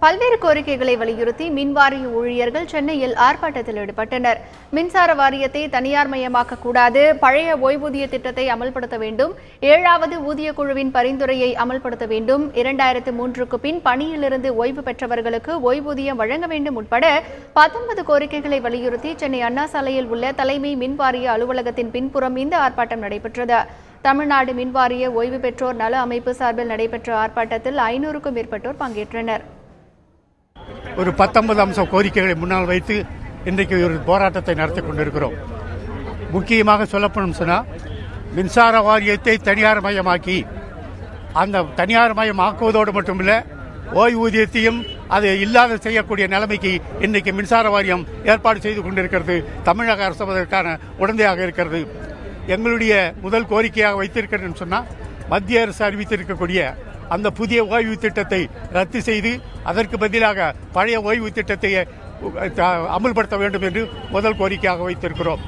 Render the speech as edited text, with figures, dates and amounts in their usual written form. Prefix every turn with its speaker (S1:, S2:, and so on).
S1: பல்வேறு கோரிக்கைகளை வலியுறுத்தி மின்வாரிய ஊழியர்கள் சென்னையில் ஆர்ப்பாட்டத்தில் ஈடுபட்டனர். மின்சார வாரியத்தை தனியார் மயமாக்க கூடாது, பழைய ஓய்வூதிய திட்டத்தை அமல்படுத்த வேண்டும், 7வது ஊதிய குழுவின் பரிந்துரையை அமல்படுத்த வேண்டும், 2003க்கு பின் பணியிலிருந்து ஓய்வு பெற்றவர்களுக்கு ஓய்வூதியம் வழங்க வேண்டும் உட்பட 19 கோரிக்கைகளை வலியுறுத்தி சென்னை அண்ணா சாலையில் உள்ள தலைமை மின்வாரிய அலுவலகத்தின் பின்புறம் இந்த ஆர்ப்பாட்டம் நடைபெற்றது. தமிழ்நாடு மின்வாரிய ஓய்வு பெற்றோர் நல அமைப்பு சார்பில் நடைபெற்ற ஆர்ப்பாட்டத்தில் 500க்கும் மேற்பட்டோர் பங்கேற்றனர்.
S2: ஒரு 19 அம்ச கோரிக்கைகளை முன்னால் வைத்து இன்றைக்கு ஒரு போராட்டத்தை நடத்தி கொண்டிருக்கிறோம். முக்கியமாக சொல்லப்படும் சொன்னால், மின்சார வாரியத்தை தனியார் மயமாக்கி அந்த தனியார் மயம் ஆக்குவதோடு மட்டுமில்லை, ஓய்வூதியத்தையும் அது இல்லாத செய்யக்கூடிய நிலைமைக்கு இன்றைக்கு மின்சார வாரியம் ஏற்பாடு செய்து கொண்டிருக்கிறது. தமிழக அரசு அதற்கான உடந்தையாக இருக்கிறது. எங்களுடைய முதல் கோரிக்கையாக வைத்திருக்கிறேன்னு சொன்னால், மத்திய அரசு அறிவித்திருக்கக்கூடிய அந்த புதிய ஓய்வு திட்டத்தை ரத்து செய்து அதற்கு பதிலாக பழைய ஓய்வு திட்டத்தை அமல்படுத்த வேண்டும் என்று முதல் கோரிக்கையாக வைத்திருக்கிறோம்.